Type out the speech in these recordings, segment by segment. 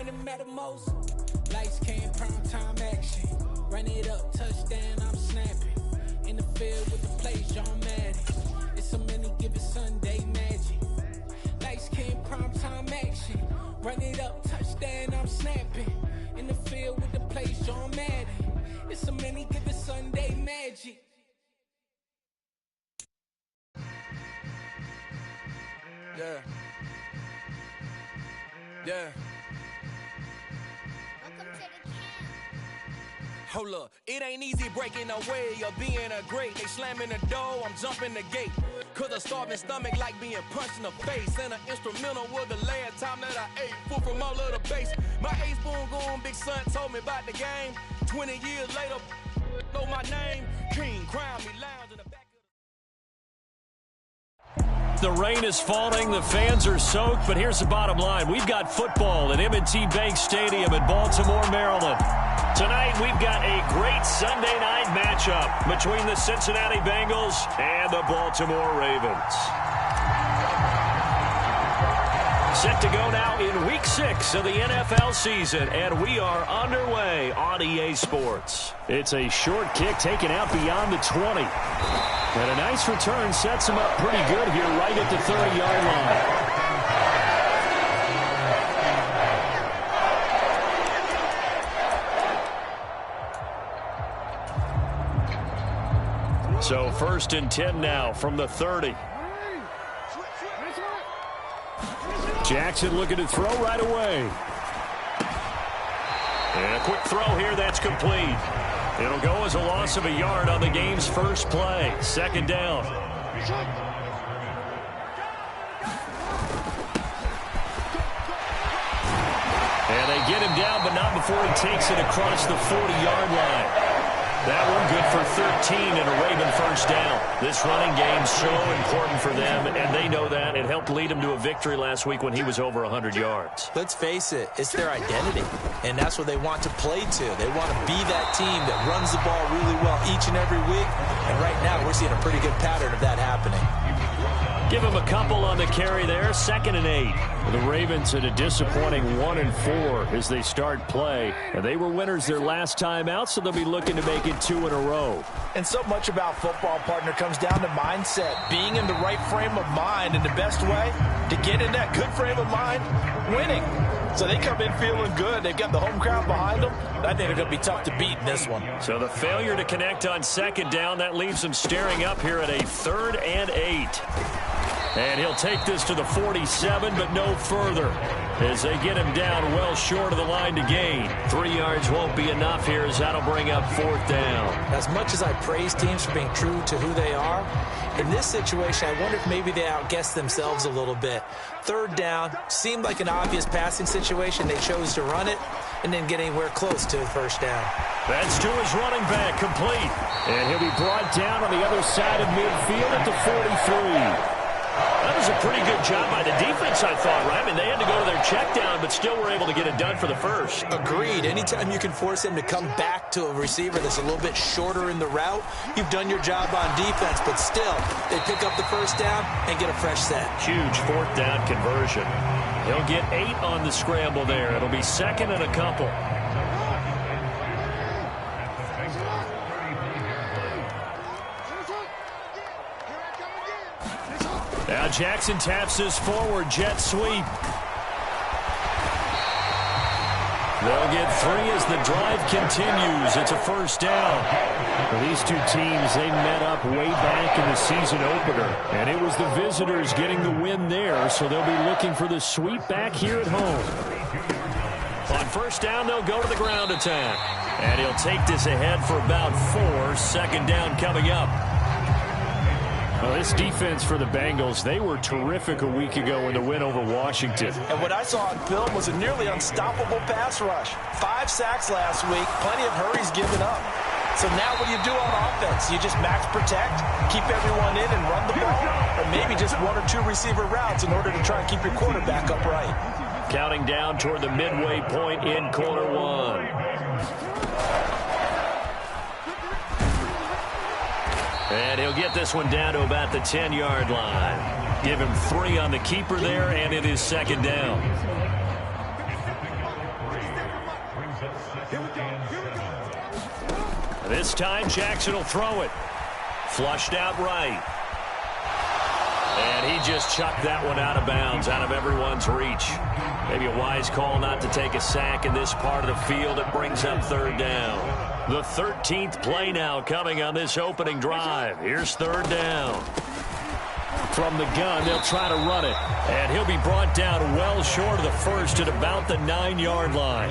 when it matter most. Lights came, prime time action. Run it up, touchdown, I'm snapping. In the field with the plays, John Madden. It's so many given Sunday magic. Lights came, prime time action. Run it up, touchdown, I'm snapping. In the field with the plays, John Madden. It's so many given Sunday magic. Yeah. Yeah. Hold up, it ain't easy breaking away or being a great. They slamming the door, I'm jumping the gate. Cause a starving stomach like being punched in the face. And an instrumental was the last time that I ate. Food from all of the base. My ace boom going, big son told me about the game. 20 years later, know my name. King, crown me, lounge in the back. The rain is falling, the fans are soaked, but here's the bottom line. We've got football at M&T Bank Stadium in Baltimore, Maryland. Tonight, we've got a great Sunday night matchup between the Cincinnati Bengals and the Baltimore Ravens. Set to go now in Week 6 of the NFL season, and we are underway on EA Sports. It's a short kick taken out beyond the 20. And a nice return sets him up pretty good here right at the 30-yard line. So 1st and 10 now from the 30. Jackson looking to throw right away. And a quick throw here that's complete. It'll go as a loss of a yard on the game's first play. 2nd down. And they get him down, but not before he takes it across the 40-yard line. That one good for 13 and a Raven first down. This running game's so important for them, and they know that. It helped lead them to a victory last week when he was over 100 yards. Let's face it, it's their identity, and that's what they want to play to. They want to be that team that runs the ball really well each and every week, and right now we're seeing a pretty good pattern of that happening. Give him a couple on the carry there. 2nd and 8. The Ravens at a disappointing 1-4 as they start play. And they were winners their last time out, so they'll be looking to make it 2 in a row. And so much about football, partner, comes down to mindset. Being in the right frame of mind, and the best way to get in that good frame of mind, winning. So they come in feeling good. They've got the home crowd behind them. I think they're going to be tough to beat in this one. So the failure to connect on 2nd down, that leaves them staring up here at a 3rd and 8. And he'll take this to the 47, but no further as they get him down well short of the line to gain. 3 yards won't be enough here as that'll bring up 4th down. As much as I praise teams for being true to who they are, in this situation, I wonder if maybe they outguessed themselves a little bit. 3rd down seemed like an obvious passing situation. They chose to run it and didn't get anywhere close to the 1st down. That's to his running back, complete. And he'll be brought down on the other side of midfield at the 43. That was a pretty good job by the defense, I thought, right? I mean, they had to go to their check down, but still were able to get it done for the first. Agreed. Anytime you can force him to come back to a receiver that's a little bit shorter in the route, you've done your job on defense, but still, they pick up the 1st down and get a fresh set. Huge 4th down conversion. He'll get 8 on the scramble there. It'll be 2nd and a couple. Now Jackson taps his forward jet sweep. They'll get 3 as the drive continues. It's a 1st down. For these two teams, they met up way back in the season opener, and it was the visitors getting the win there, so they'll be looking for the sweep back here at home. On 1st down, they'll go to the ground attack, and he'll take this ahead for about 4. 2nd down coming up. Well, this defense for the Bengals, they were terrific a week ago in the win over Washington. And what I saw on film was a nearly unstoppable pass rush. 5 sacks last week, plenty of hurries given up. So now what do you do on offense? You just max protect, keep everyone in and run the ball, or maybe just 1 or 2 receiver routes in order to try and keep your quarterback upright. Counting down toward the midway point in quarter 1. And he'll get this one down to about the 10-yard line. Give him 3 on the keeper there, and it is 2nd down. This time, Jackson will throw it. Flushed out right. And he just chucked that one out of bounds, out of everyone's reach. Maybe a wise call not to take a sack in this part of the field. It brings up third down. The 13th play now coming on this opening drive. Here's third down. From the gun, they'll try to run it. And he'll be brought down well short of the first at about the 9-yard line.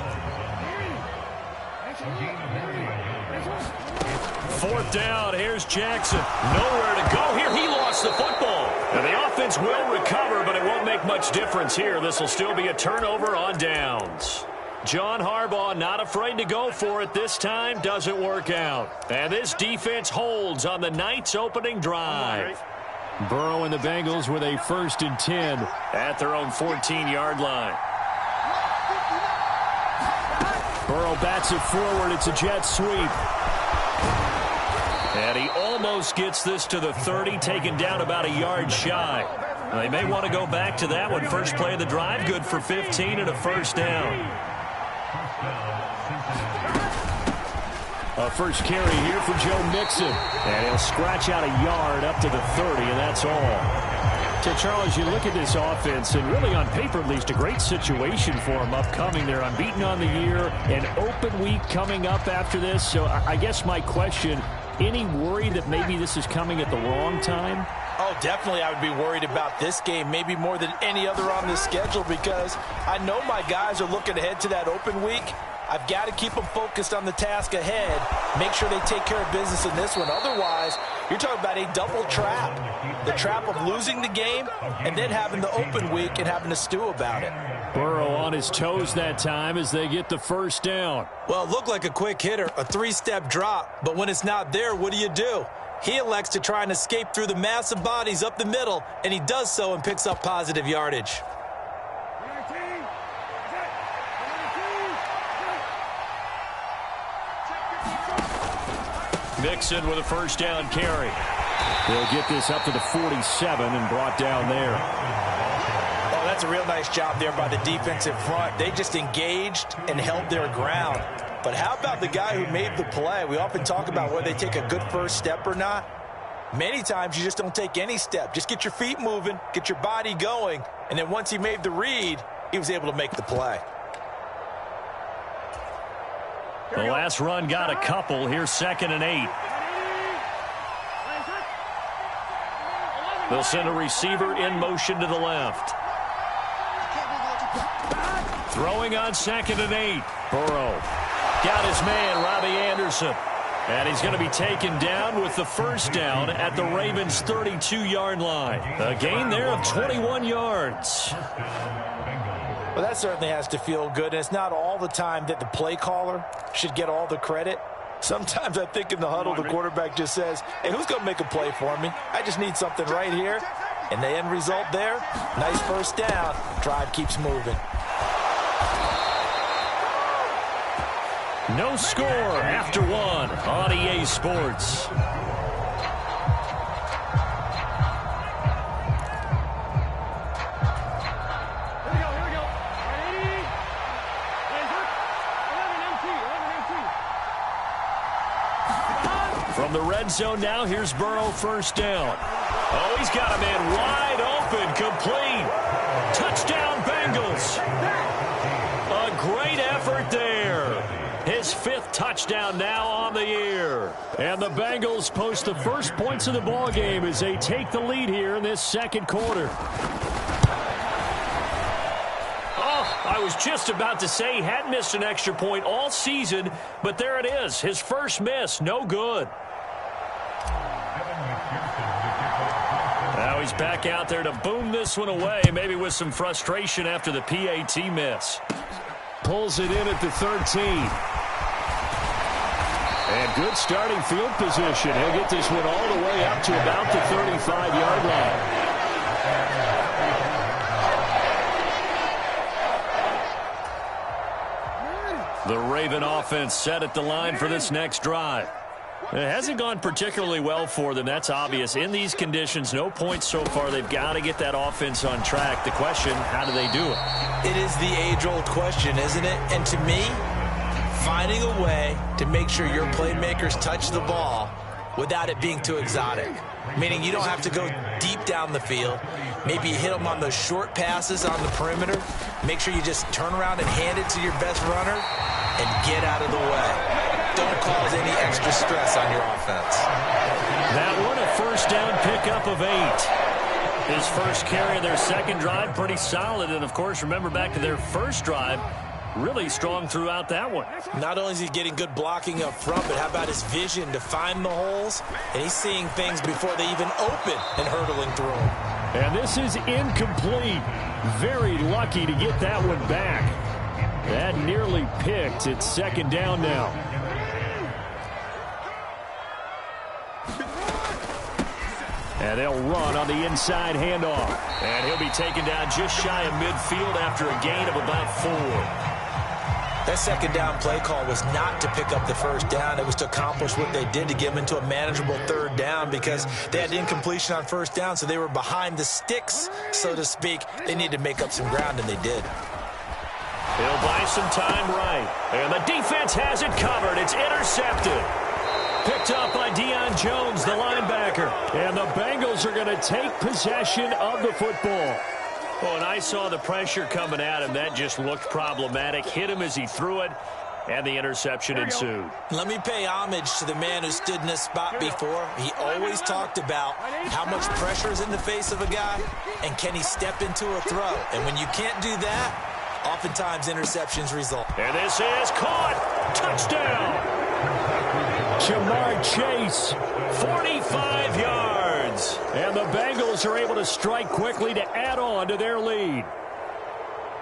Fourth down, here's Jackson. Nowhere to go here. He lost the football. And the offense will recover, but it won't make much difference here. This will still be a turnover on downs. John Harbaugh not afraid to go for it this time. Doesn't work out. And this defense holds on the night's opening drive. Burrow and the Bengals with a 1st and 10 at their own 14-yard line. Burrow bats it forward. It's a jet sweep. And he almost gets this to the 30, taken down about a yard shy. They may want to go back to that one. First play of the drive, good for 15 and a first down. A first carry here for Joe Mixon. And he'll scratch out a yard up to the 30, and that's all. So, Charles, you look at this offense, and really on paper, at least, a great situation for them upcoming. They're unbeaten on the year, an open week coming up after this. So I guess my question, any worry that maybe this is coming at the wrong time? Oh, definitely I would be worried about this game, maybe more than any other on the schedule, because I know my guys are looking ahead to that open week. I've got to keep them focused on the task ahead, make sure they take care of business in this one. Otherwise, you're talking about a double trap. The trap of losing the game and then having the open week and having to stew about it. Burrow on his toes that time as they get the first down. Well, it looked like a quick hitter, a 3-step drop, but when it's not there, what do? He elects to try and escape through the mass of bodies up the middle, and he does so and picks up positive yardage. Mixon with a first down carry. They'll get this up to the 47 and brought down there. Oh, that's a real nice job there by the defensive front. They just engaged and held their ground. But how about the guy who made the play? We often talk about whether they take a good first step or not. Many times you just don't take any step. Just get your feet moving, get your body going, and then once he made the read, he was able to make the play. The last run got a couple. Here's 2nd and 8. They'll send a receiver in motion to the left. Throwing on 2nd and 8. Burrow got his man, Robbie Anderson. And he's going to be taken down with the first down at the Ravens' 32-yard line. A gain there of 21 yards. Well, that certainly has to feel good, and it's not all the time that the play caller should get all the credit. Sometimes I think in the huddle, the quarterback just says, hey, who's going to make a play for me? I just need something right here. And the end result there, nice first down. Drive keeps moving. No score after one on EA Sports. From the red zone now, here's Burrow, first down. Oh, he's got a man wide open, complete. Touchdown, Bengals. A great effort there. His 5th touchdown now on the year. And the Bengals post the first points of the ball game as they take the lead here in this second quarter. I was just about to say he hadn't missed an extra point all season, but there it is. His first miss, no good. Now he's back out there to boom this one away, maybe with some frustration after the PAT miss. Pulls it in at the 13. And good starting field position. He'll get this one all the way up to about the 35-yard line. The Raven offense set at the line for this next drive. It hasn't gone particularly well for them. That's obvious. In these conditions, no points so far. They've got to get that offense on track. The question, how do they do it? It is the age-old question, isn't it? And to me, finding a way to make sure your playmakers touch the ball without it being too exotic. Meaning you don't have to go deep down the field. Maybe you hit them on those short passes on the perimeter. Make sure you just turn around and hand it to your best runner and get out of the way. Don't cause any extra stress on your offense. That one, a first down pickup of 8. His first carry of their second drive, pretty solid. And, of course, remember back to their first drive, really strong throughout that one. Not only is he getting good blocking up front, but how about his vision to find the holes? And he's seeing things before they even open and hurdling through them. And this is incomplete. Very lucky to get that one back. That nearly picked. It's second down now. And they'll run on the inside handoff. And he'll be taken down just shy of midfield after a gain of about 4. That second down play call was not to pick up the first down. It was to accomplish what they did to get them into a manageable third down because they had incompletion on first down, so they were behind the sticks, so to speak. They needed to make up some ground, and they did. He'll buy some time right. And the defense has it covered. It's intercepted. Picked up by Deion Jones, the linebacker. And the Bengals are going to take possession of the football. Oh, and I saw the pressure coming at him. That just looked problematic. Hit him as he threw it, and the interception ensued. Let me pay homage to the man who stood in this spot before. He always talked about how much pressure is in the face of a guy, and can he step into a throw. And when you can't do that, oftentimes interceptions result. And this is caught. Touchdown. Jamar Chase, 45 yards. And the Bengals are able to strike quickly to add on to their lead.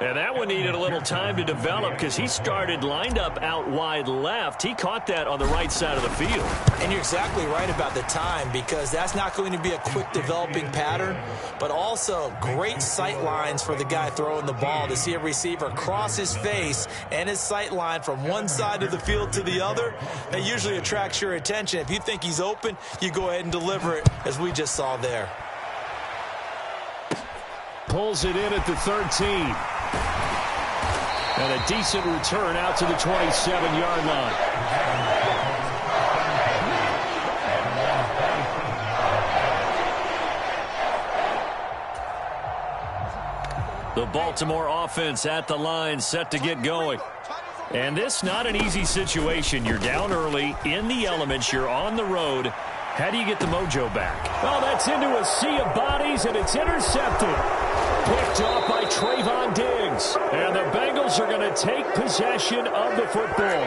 And that one needed a little time to develop because he started lined up out wide left. He caught that on the right side of the field. And you're exactly right about the time because that's not going to be a quick developing pattern, but also great sight lines for the guy throwing the ball to see a receiver cross his face and his sight line from one side of the field to the other. That usually attracts your attention. If you think he's open, you go ahead and deliver it, as we just saw there. Pulls it in at the 13. And a decent return out to the 27-yard line. The Baltimore offense at the line, set to get going. And this not an easy situation. You're down early, in the elements, you're on the road. How do you get the mojo back? Oh, that's into a sea of bodies, and it's intercepted. Picked off by Trayvon Diggs. And the Bengals are going to take possession of the football.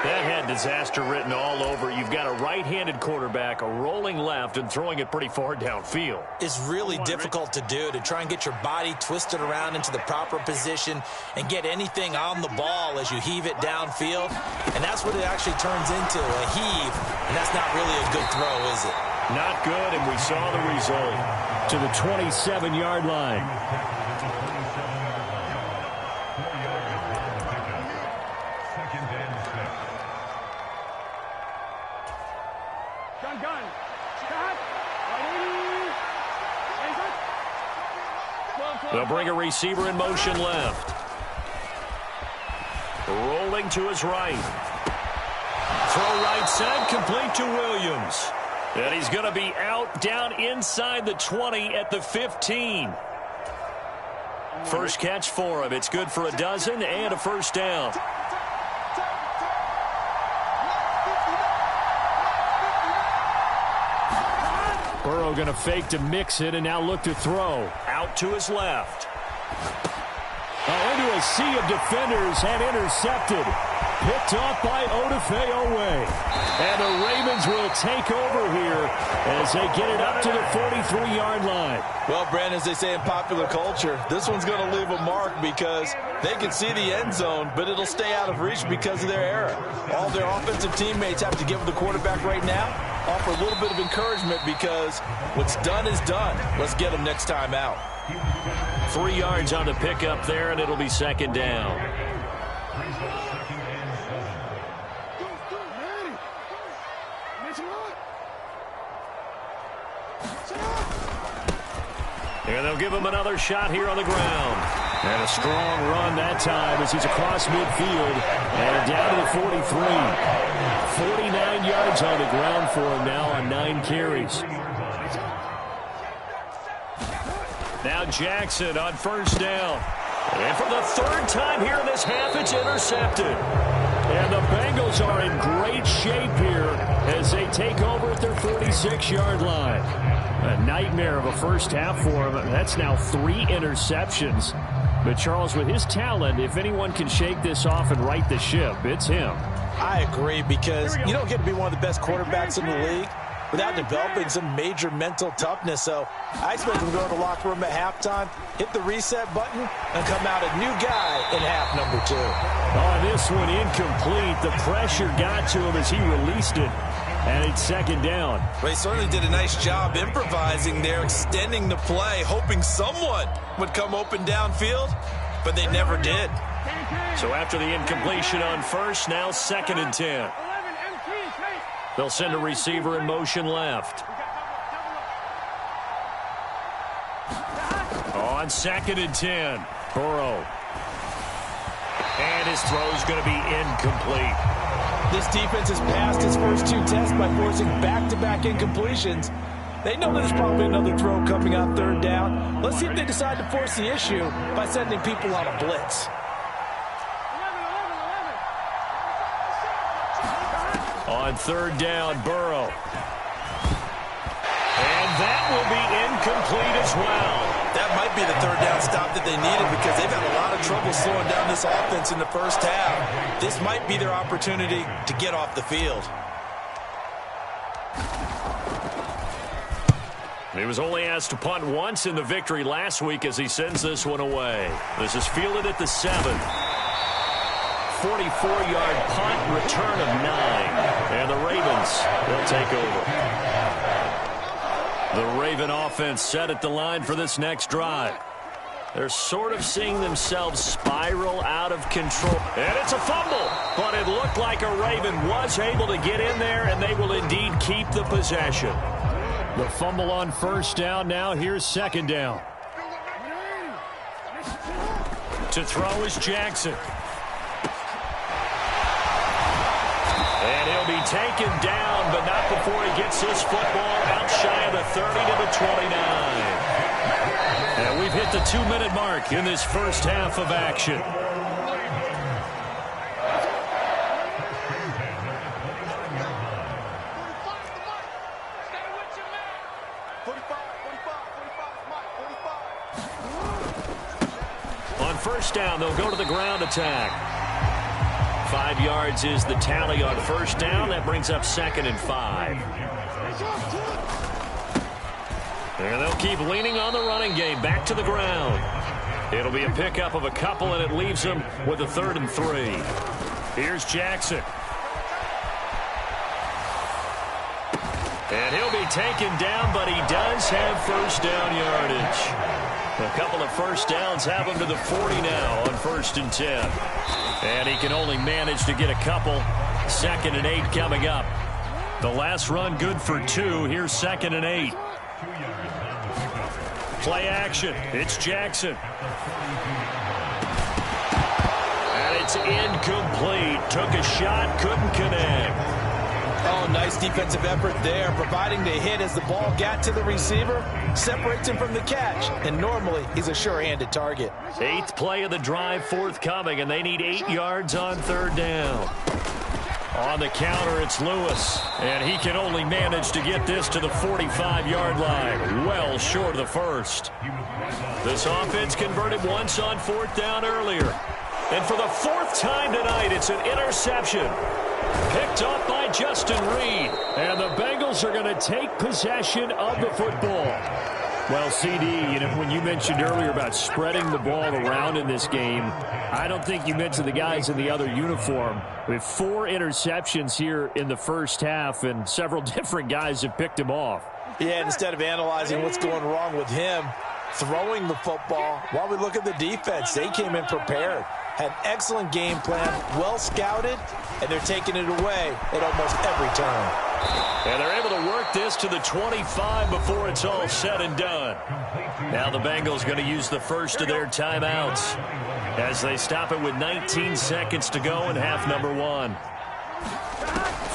That had disaster written all over. You've got a right-handed quarterback, a rolling left, and throwing it pretty far downfield. It's really difficult to do, to try and get your body twisted around into the proper position and get anything on the ball as you heave it downfield. And that's what it actually turns into, a heave. And that's not really a good throw, is it? Not good, and we saw the result. To the 27-yard line. They'll bring a receiver in motion left. Rolling to his right. Throw right side, complete to Williams. And he's going to be out down inside the 20 at the 15. First catch for him. It's good for a dozen and a first down. Burrow going to fake to mix it and now look to throw. Out to his left. Into a sea of defenders and intercepted. Picked off by Odafe Owe. And the Ravens will take over here as they get it up to the 43-yard line. Well, Brandon, as they say in popular culture, this one's going to leave a mark because they can see the end zone, but it'll stay out of reach because of their error. All their offensive teammates have to give the quarterback right now, offer a little bit of encouragement because what's done is done. Let's get them next time out. 3 yards on the pickup there, and it'll be second down. And they'll give him another shot here on the ground. And a strong run that time as he's across midfield and down to the 43. 49 yards on the ground for him now on 9 carries. Now Jackson on first down. And for the third time here in this half, it's intercepted. And the Bengals are in great shape here as they take over at their 46-yard line. A nightmare of a first half for him. That's now 3 interceptions. But, Charles, with his talent, if anyone can shake this off and right the ship, it's him. I agree, because you don't get to be one of the best quarterbacks in the league without developing some major mental toughness. So I expect him to go to the locker room at halftime, hit the reset button, and come out a new guy in half number 2. Oh, this one incomplete. The pressure got to him as he released it. And it's second down. Well, he certainly did a nice job improvising there, extending the play, hoping someone would come open downfield, but they never did. So after the incompletion on first, now 2nd and 10. They'll send a receiver in motion left. On 2nd and 10, Burrow. And his throw's going to be incomplete. This defense has passed its first 2 tests by forcing back-to-back incompletions. They know there's probably another throw coming on 3rd down. Let's see if they decide to force the issue by sending people on a blitz. On 3rd down, Burrow. And that will be incomplete as well. That might be the 3rd down stop that they needed, because they've had a lot of trouble slowing down this offense in the first half. This might be their opportunity to get off the field. He was only asked to punt once in the victory last week as he sends this one away. This is fielded at the 7. 44-yard punt, return of 9. And the Ravens, they'll take over. The Raven offense set at the line for this next drive. They're sort of seeing themselves spiral out of control. And it's a fumble, but it looked like a Raven was able to get in there, and they will indeed keep the possession. The fumble on first down. Now here's 2nd down. To throw is Jackson. And he'll be taken down, but not before he gets his football out shy of the 30 to the 29. And we've hit the 2-minute mark in this first half of action. On first down, they'll go to the ground attack. 5 yards is the tally on first down. That brings up 2nd and 5. And they'll keep leaning on the running game. Back to the ground. It'll be a pickup of a couple, and it leaves them with a 3rd and 3. Here's Jackson. And he'll be taken down, but he does have first down yardage. A couple of first downs have him to the 40 now on 1st and 10. And he can only manage to get a couple. 2nd and 8 coming up. The last run good for 2. Here's 2nd and 8. Play action. It's Jackson. And it's incomplete. Took a shot, couldn't connect. Oh, nice defensive effort there, providing the hit as the ball got to the receiver, separates him from the catch, and normally he's a sure-handed target. 8th play of the drive forthcoming, and they need 8 yards on 3rd down. On the counter, it's Lewis, and he can only manage to get this to the 45-yard line, well short of the 1st. This offense converted once on 4th down earlier. And for the 4th time tonight, it's an interception. Picked up by Justin Reed. And the Bengals are going to take possession of the football. Well, CD, when you mentioned earlier about spreading the ball around in this game, I don't think you mentioned the guys in the other uniform. We have 4 interceptions here in the first half, and several different guys have picked him off. Yeah, instead of analyzing what's going wrong with him, throwing the football, while we look at the defense, they came in prepared. had an excellent game plan, well scouted, and they're taking it away at almost every turn. And they're able to work this to the 25 before it's all said and done. Now the Bengals going to use the first of their timeouts as they stop it with 19 seconds to go in half number 1.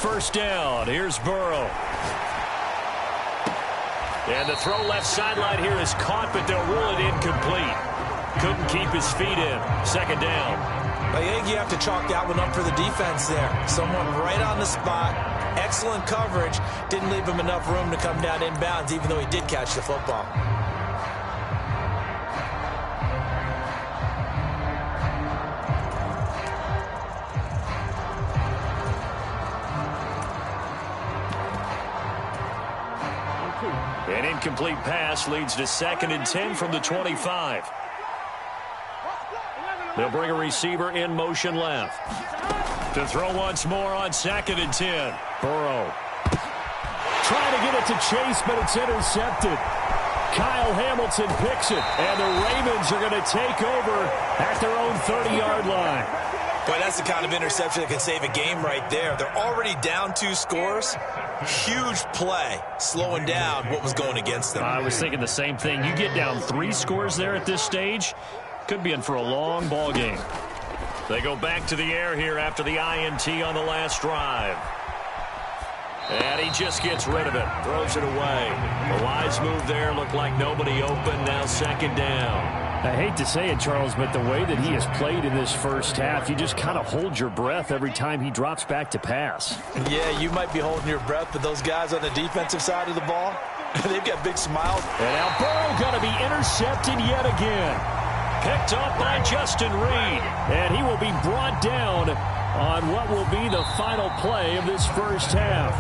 First down, here's Burrow. And the throw left sideline here is caught, but they'll rule it incomplete. Couldn't keep his feet in. Second down. I think you have to chalk that one up for the defense there. Someone right on the spot. Excellent coverage. Didn't leave him enough room to come down inbounds, even though he did catch the football. An incomplete pass leads to 2nd and 10 from the 25. They'll bring a receiver in motion left. To throw once more on 2nd and 10. Burrow. Trying to get it to Chase, but it's intercepted. Kyle Hamilton picks it, and the Ravens are going to take over at their own 30-yard line. Boy, that's the kind of interception that can save a game right there. They're already down 2 scores. Huge play, slowing down what was going against them. I was thinking the same thing. You get down 3 scores there at this stage, could be in for a long ball game. They go back to the air here after the INT on the last drive. And he just gets rid of it, throws it away. A wise move there, looked like nobody open, now 2nd down. I hate to say it, Charles, but the way that he has played in this first half, you just kind of hold your breath every time he drops back to pass. Yeah, you might be holding your breath, but those guys on the defensive side of the ball, they've got big smiles. And now Burrow going to be intercepted yet again. Picked up by Justin Reed, and he will be brought down on what will be the final play of this first half.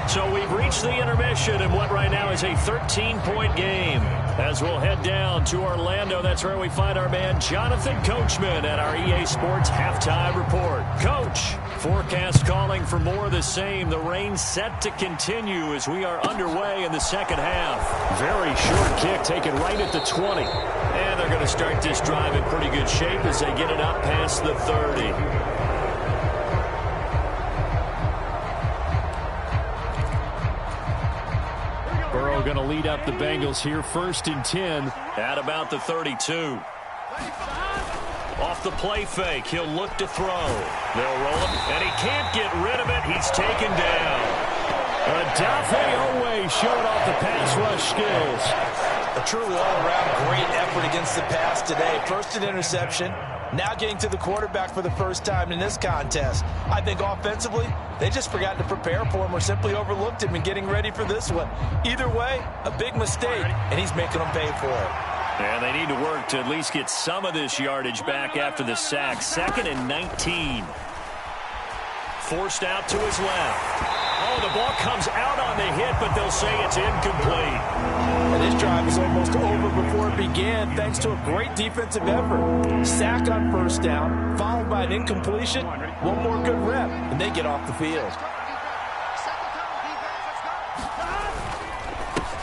So we've reached the intermission in what right now is a 13-point game. As we'll head down to Orlando, that's where we find our man Jonathan Coachman at our EA Sports Halftime Report. Coach, forecast calling for more of the same. The rain set to continue as we are underway in the second half. Very short kick taken right at the 20. And they're going to start this drive in pretty good shape as they get it up past the 30. Burrow going to lead up the Bengals here, 1st and 10 at about the 32. Off the play fake, he'll look to throw. They'll roll him, and he can't get rid of it. He's taken down. Odafe Oweh showing off the pass rush skills. A truly all-around great effort against the pass today. First an interception, now getting to the quarterback for the first time in this contest. I think offensively, they just forgot to prepare for him or simply overlooked him in getting ready for this one. Either way, a big mistake, and he's making them pay for it. And they need to work to at least get some of this yardage back after the sack. 2nd and 19. Forced out to his left. Oh, the ball comes out on the hit, but they'll say it's incomplete. And this drive is almost over before it began, thanks to a great defensive effort. Sack on 1st down, followed by an incompletion. One more good rep, and they get off the field.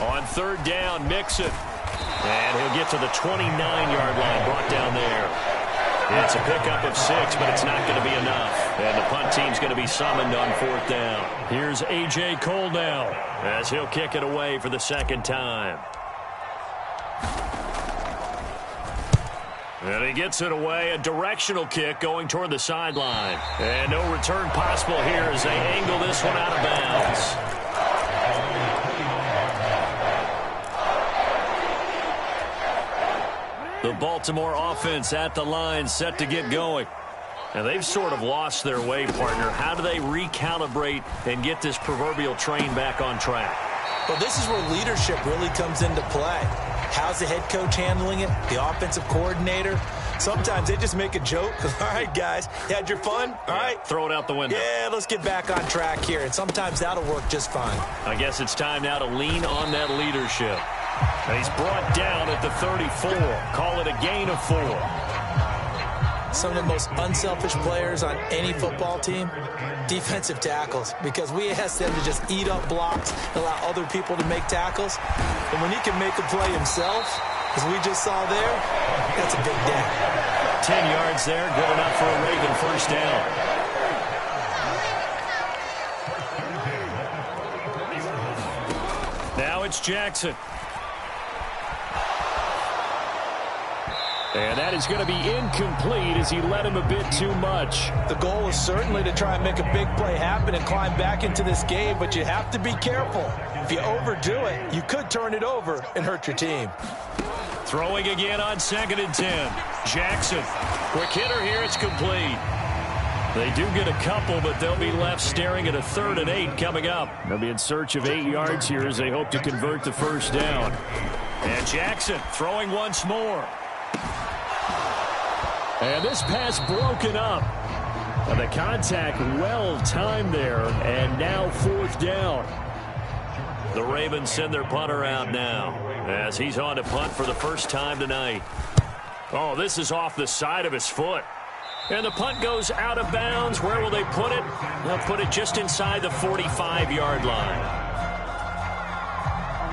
On 3rd down, Mixon. And he'll get to the 29-yard line, brought down there. It's a pickup of 6, but it's not going to be enough. And the punt team's going to be summoned on 4th down. Here's A.J. Cole now as he'll kick it away for the 2nd time. And he gets it away, a directional kick going toward the sideline. And no return possible here as they angle this one out of bounds. The Baltimore offense at the line set to get going. And they've sort of lost their way, partner. How do they recalibrate and get this proverbial train back on track? Well, this is where leadership really comes into play. How's the head coach handling it? The offensive coordinator? Sometimes they just make a joke. All right, guys, you had your fun? All right. Throw it out the window. Yeah, let's get back on track here. And sometimes that'll work just fine. I guess it's time now to lean on that leadership. And he's brought down at the 34. Call it a gain of 4. Some of the most unselfish players on any football team, defensive tackles, because we ask them to just eat up blocks, allow other people to make tackles. And when he can make a play himself, as we just saw there, that's a big day. 10 yards there, good enough for a Raven first down. Now it's Jackson. And that is going to be incomplete as he led him a bit too much. The goal is certainly to try and make a big play happen and climb back into this game, but you have to be careful. If you overdo it, you could turn it over and hurt your team. Throwing again on 2nd and 10. Jackson. Quick hitter here. It's complete. They do get a couple, but they'll be left staring at a 3rd and 8 coming up. They'll be in search of 8 yards here as they hope to convert the first down. And Jackson throwing once more. And this pass broken up. And the contact well timed there. And now 4th down. The Ravens send their punter out now as he's on to punt for the first time tonight. Oh, this is off the side of his foot. And the punt goes out of bounds. Where will they put it? They'll put it just inside the 45-yard line.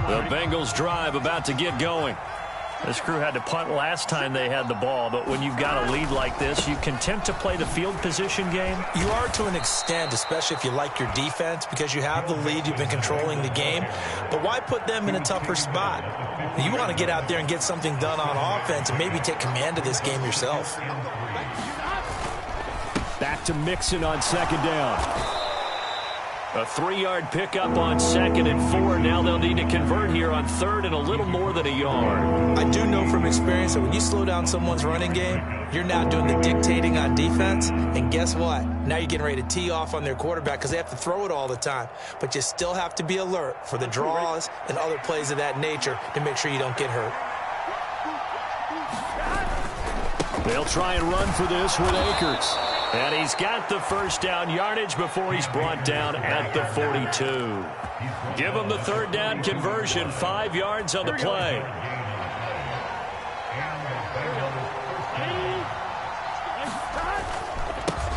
The Bengals drive about to get going. This crew had to punt last time they had the ball, but when you've got a lead like this, you content to play the field position game? You are to an extent, especially if you like your defense, because you have the lead, you've been controlling the game. But why put them in a tougher spot? You want to get out there and get something done on offense and maybe take command of this game yourself. Back to Mixon on 2nd down. A 3-yard pickup on 2nd and 4. Now they'll need to convert here on 3rd and a little more than a yard. I do know from experience that when you slow down someone's running game, you're now doing the dictating on defense. And guess what? Now you're getting ready to tee off on their quarterback because they have to throw it all the time. But you still have to be alert for the draws and other plays of that nature to make sure you don't get hurt. They'll try and run for this with Akers. And he's got the first down yardage before he's brought down at the 42. Give him the 3rd down conversion, 5 yards on the play.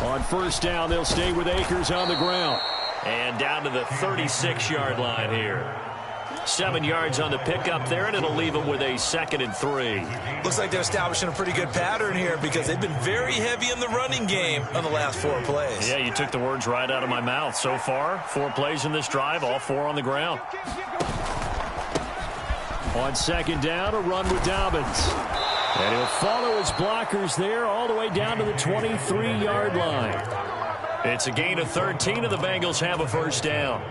On 1st down, they'll stay with Akers on the ground. And down to the 36-yard line here. 7 yards on the pickup there, and it'll leave them with a 2nd and 3. Looks like they're establishing a pretty good pattern here because they've been very heavy in the running game on the last 4 plays. Yeah, you took the words right out of my mouth. So far, 4 plays in this drive, all 4 on the ground. On 2nd down, a run with Dobbins. And he'll follow his blockers there all the way down to the 23-yard line. It's a gain of 13, and the Bengals have a first down.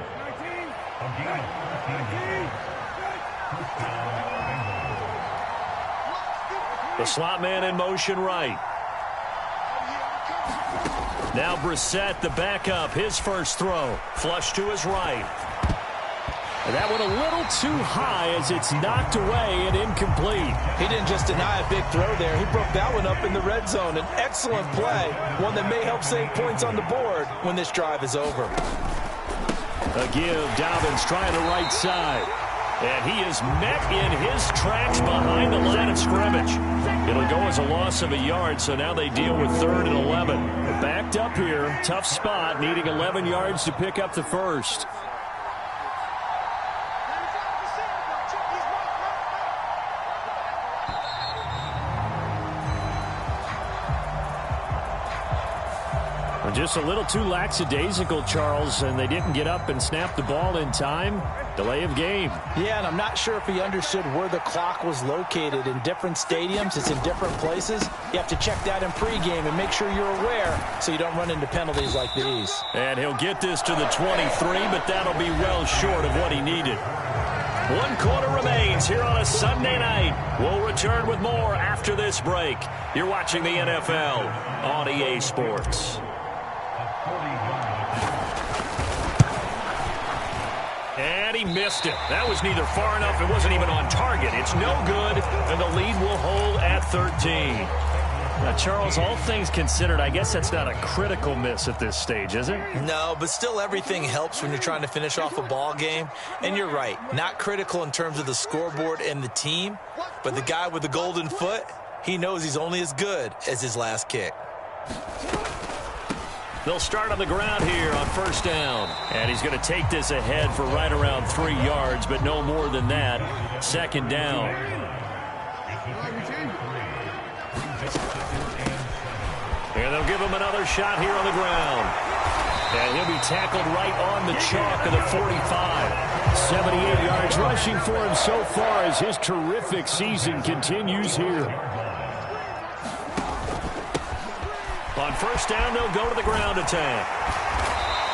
The slot man in motion right. Now Brissett, the backup, his first throw. Flush to his right. And that one a little too high as it's knocked away and incomplete. He didn't just deny a big throw there. He broke that one up in the red zone. An excellent play, one that may help save points on the board when this drive is over. A give, Dobbins trying the right side. And he is met in his tracks behind the line of scrimmage. It'll go as a loss of a yard, so now they deal with 3rd and 11. Backed up here, tough spot, needing 11 yards to pick up the first. Just a little too lackadaisical, Charles, and they didn't get up and snap the ball in time. Delay of game. Yeah, and I'm not sure if he understood where the clock was located. In different stadiums, it's in different places. You have to check that in pregame and make sure you're aware so you don't run into penalties like these. And he'll get this to the 23, but that'll be well short of what he needed. 1 quarter remains here on a Sunday night. We'll return with more after this break. You're watching the NFL on EA Sports. And he missed it. That was neither far enough. It wasn't even on target. It's no good, and the lead will hold at 13. Now, Charles, all things considered, I guess that's not a critical miss at this stage, is it? No, but still everything helps when you're trying to finish off a ball game. And you're right, not critical in terms of the scoreboard and the team, but the guy with the golden foot, he knows he's only as good as his last kick. They'll start on the ground here on 1st down. And he's going to take this ahead for right around 3 yards, but no more than that. 2nd down. And they'll give him another shot here on the ground. And he'll be tackled right on the chalk of the 45. 78 yards rushing for him so far as his terrific season continues here. On first down, they'll go to the ground attack.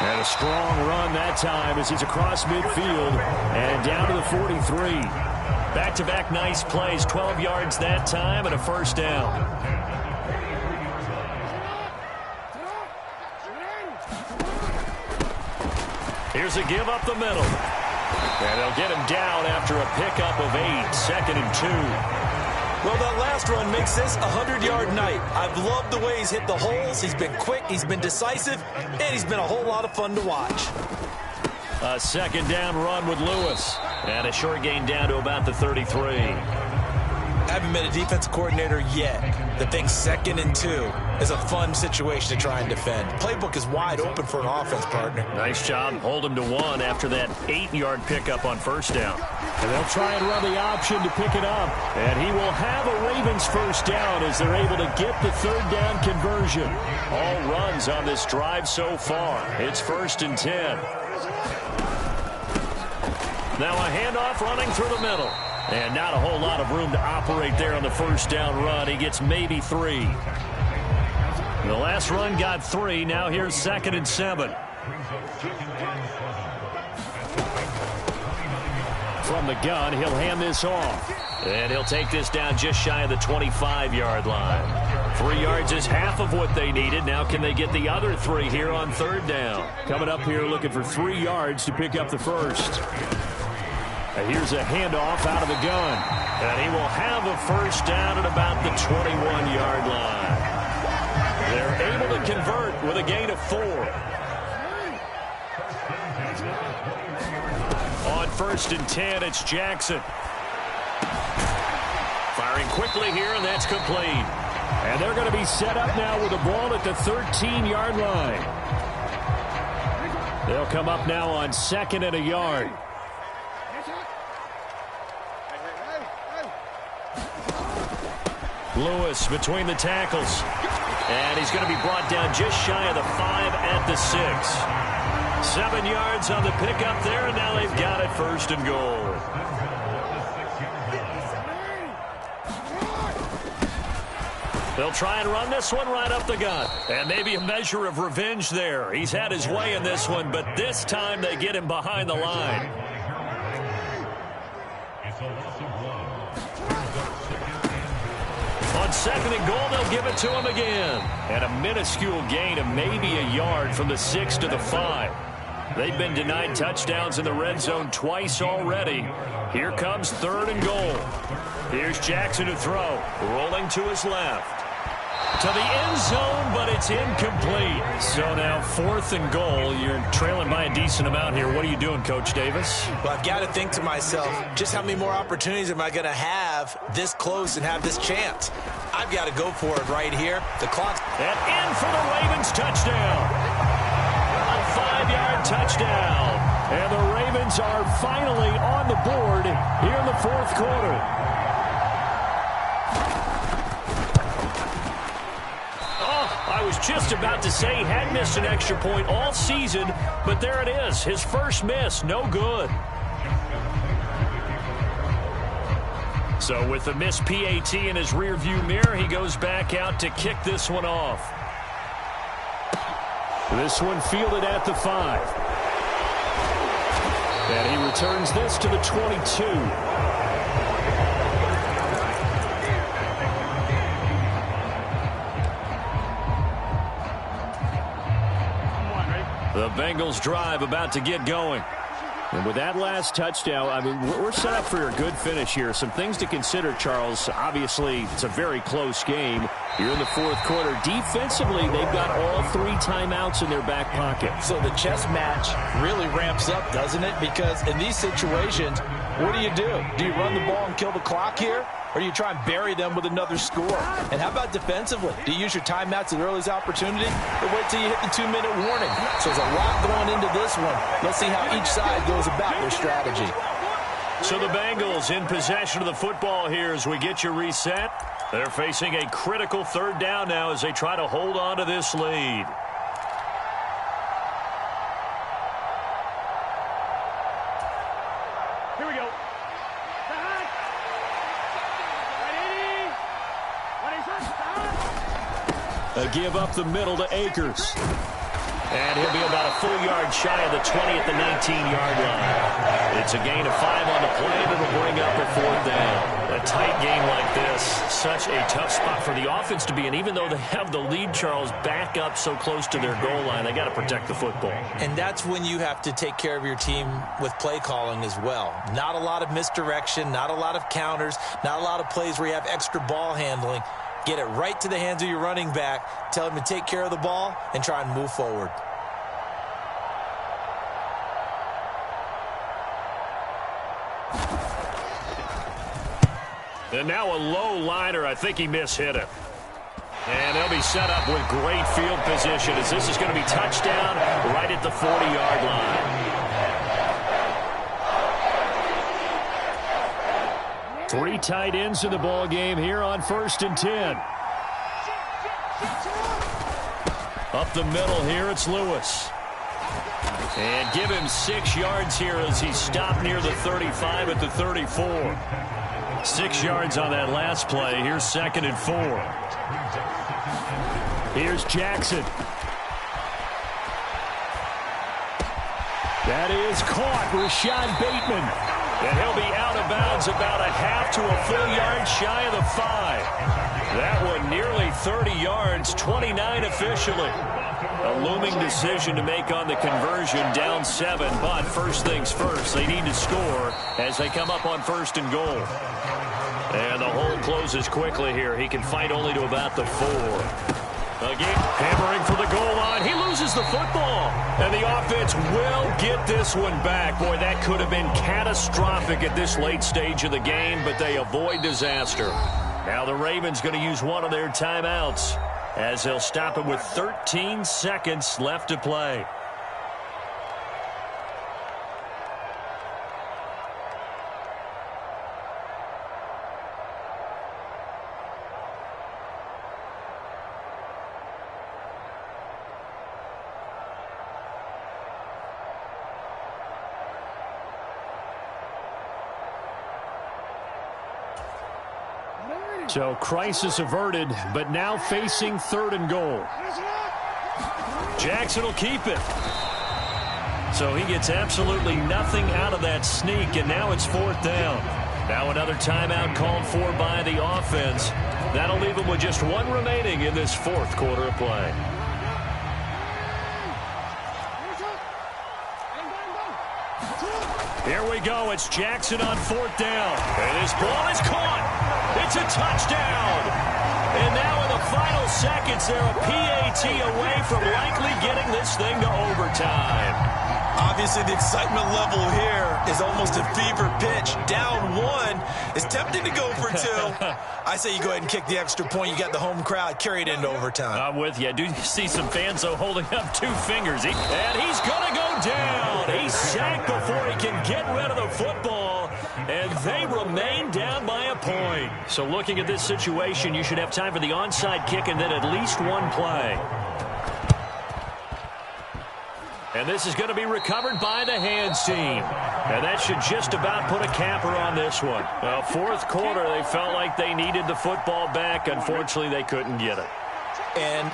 And a strong run that time as he's across midfield and down to the 43. Back-to-back nice plays, 12 yards that time and a first down. Here's a give up the middle. And they'll get him down after a pickup of 8, 2nd and 2. Well, that last run makes this a 100-yard night. I've loved the way he's hit the holes. He's been quick, he's been decisive, and he's been a whole lot of fun to watch. A second down run with Lewis. And a short gain down to about the 33. I haven't been a defensive coordinator yet that thinks 2nd and 2 is a fun situation to try and defend. Playbook is wide open for an offense, partner. Nice job. Hold him to 1 after that 8-yard pickup on first down. And they'll try and run the option to pick it up. And he will have a Ravens first down as they're able to get the 3rd down conversion. All runs on this drive so far. It's 1st and 10. Now a handoff running through the middle. And not a whole lot of room to operate there on the first down run. He gets maybe 3. The last run got 3. Now here's 2nd and 7. From the gun, he'll hand this off. And he'll take this down just shy of the 25-yard line. 3 yards is half of what they needed. Now can they get the other 3 here on 3rd down? Coming up here looking for 3 yards to pick up the first. And here's a handoff out of the gun. And he will have a first down at about the 21-yard line. They're able to convert with a gain of 4. On 1st and 10, it's Jackson. Firing quickly here, and that's complete. And they're going to be set up now with the ball at the 13-yard line. They'll come up now on 2nd and a yard. Lewis between the tackles. And he's going to be brought down just shy of the 5 at the 6. 7 yards on the pickup there, and now they've got it 1st and goal. They'll try and run this one right up the gut. And maybe a measure of revenge there. He's had his way in this one, but this time they get him behind the line. On 2nd and goal, they'll give it to him again. And a minuscule gain of maybe a yard from the 6 to the 5. They've been denied touchdowns in the red zone twice already. Here comes 3rd and goal. Here's Jackson to throw. Rolling to his left. To the end zone, but it's incomplete. So now 4th and goal. You're trailing by a decent amount here. What are you doing, Coach Davis? Well, I've got to think to myself, just how many more opportunities am I going to have this close and have this chance? I've got to go for it right here. The clock's... And in for the Ravens touchdown. A 5-yard touchdown. And the Ravens are finally on the board here in the 4th quarter. I was just about to say he had missed an extra point all season, but there it is. His first miss, no good. So with the missed PAT in his rearview mirror, he goes back out to kick this one off. This one fielded at the 5. And he returns this to the 22. The Bengals drive about to get going. And with that last touchdown, I mean, we're set up for a good finish here. Some things to consider, Charles. Obviously, it's a very close game. You're in the 4th quarter. Defensively, they've got all 3 timeouts in their back pocket. So the chess match really ramps up, doesn't it? Because in these situations, what do? Do you run the ball and kill the clock here? Or do you try and bury them with another score? And how about defensively? Do you use your timeouts at earliest opportunity? Or wait till you hit the 2-minute warning? So there's a lot going into this one. Let's see how each side goes about their strategy. So the Bengals in possession of the football here as we get you reset. They're facing a critical third down now as they try to hold on to this lead. Here we go. A give up the middle to Akers. And he'll be about a full yard shy of the 20 at the 19-yard line. It's a gain of 5 on the play, and it'll bring up a fourth down. A tight game like this, such a tough spot for the offense to be in. Even though they have the lead, Charles, back up so close to their goal line, they got to protect the football. And that's when you have to take care of your team with play calling as well. Not a lot of misdirection, not a lot of counters, not a lot of plays where you have extra ball handling. Get it right to the hands of your running back, tell him to take care of the ball, and try and move forward. And now a low liner. I think he mishit it. And they'll be set up with great field position as this is going to be touchdown right at the 40-yard line. 3 tight ends in the ball game here on 1st and 10. Up the middle here, it's Lewis. And give him 6 yards here as he stopped near the 35 at the 34. 6 yards on that last play. Here's 2nd and 4. Here's Jackson. That is caught. Rashad Bateman. And he'll be out of bounds about a half to a full yard shy of the 5. That one nearly 30 yards, 29 officially. A looming decision to make on the conversion, down 7. But first things first, they need to score as they come up on 1st and goal. And the hole closes quickly here. He can fight only to about the 4. Again, hammering for the goal line. He loses the football. And the offense will get this one back. Boy, that could have been catastrophic at this late stage of the game, but they avoid disaster. Now the Ravens going to use one of their timeouts as they'll stop it with 13 seconds left to play. So crisis averted, but now facing 3rd and goal. Jackson will keep it. So he gets absolutely nothing out of that sneak, and now it's 4th down. Now another timeout called for by the offense. That'll leave them with just 1 remaining in this 4th quarter of play. Here we go. It's Jackson on 4th down. And his ball is caught. It's a touchdown. And now in the final seconds, they're a PAT away from likely getting this thing to overtime. Obviously, the excitement level here is almost a fever pitch. Down 1. It's tempting to go for 2. I say you go ahead and kick the extra point. You got the home crowd carried into overtime. I'm with you. I do see some fans, though, holding up 2 fingers. And he's going to go down. He's sacked before he can get rid of the football. And they remain down by a point. So looking at this situation, you should have time for the onside kick and then at least 1 play. And this is going to be recovered by the hands team. And that should just about put a capper on this one. Well, 4th quarter, they felt like they needed the football back. Unfortunately, they couldn't get it. And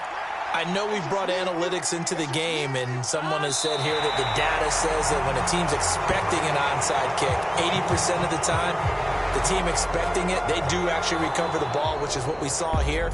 I know we've brought analytics into the game, and someone has said here that the data says that when a team's expecting an onside kick, 80% of the time, the team expecting it, they do actually recover the ball, which is what we saw here.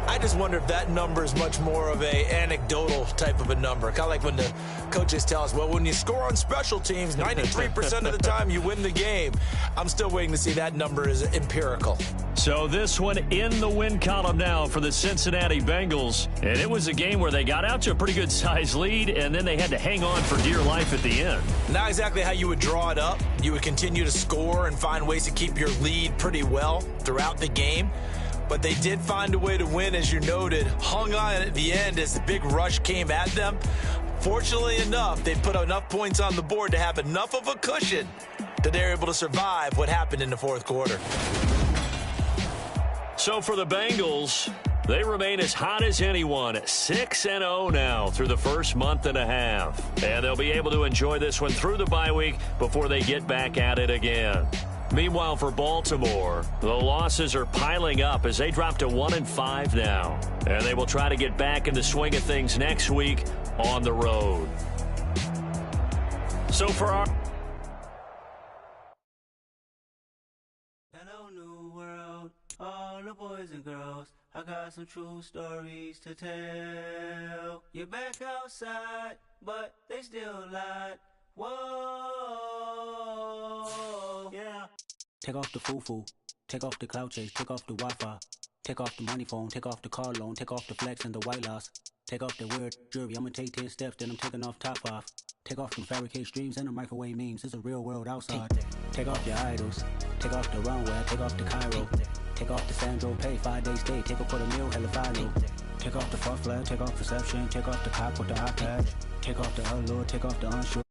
I just wonder if that number is much more of a anecdotal type of a number. Kind of like when the coaches tell us, well, when you score on special teams, 93% of the time you win the game. I'm still waiting to see that number is empirical. So this one in the win column now for the Cincinnati Bengals. And it was a game where they got out to a pretty good size lead, and then they had to hang on for dear life at the end. Not exactly how you would draw it up. You would continue to score and find ways to keep your lead pretty well throughout the game. But they did find a way to win, as you noted. Hung on at the end as the big rush came at them. Fortunately enough, they put enough points on the board to have enough of a cushion that they're able to survive what happened in the 4th quarter. So for the Bengals, they remain as hot as anyone, 6-0 now through the first month and a half. And they'll be able to enjoy this one through the bye week before they get back at it again. Meanwhile, for Baltimore, the losses are piling up as they drop to 1-5 now. And they will try to get back in the swing of things next week on the road. So for our... Hello, new world, all the boys and girls. I got some true stories to tell. You're back outside, but they still lied. Whoa, yeah. Take off the foo-foo, take off the cloud chase, take off the Wi-Fi, take off the money phone, take off the car loan, take off the flex and the white loss, take off the weird jewelry. I'ma take 10 steps, then I'm taking off top 5. Take off them fabricate streams and the microwave memes. It's a real world outside. Take off your idols, take off the runway, take off the Cairo, take off the Sandro pay, 5-day stay, take a quarter meal, hella follow. Take off the far flag, take off perception, take off the cop with the iPad, take off the allure, take off the unsure.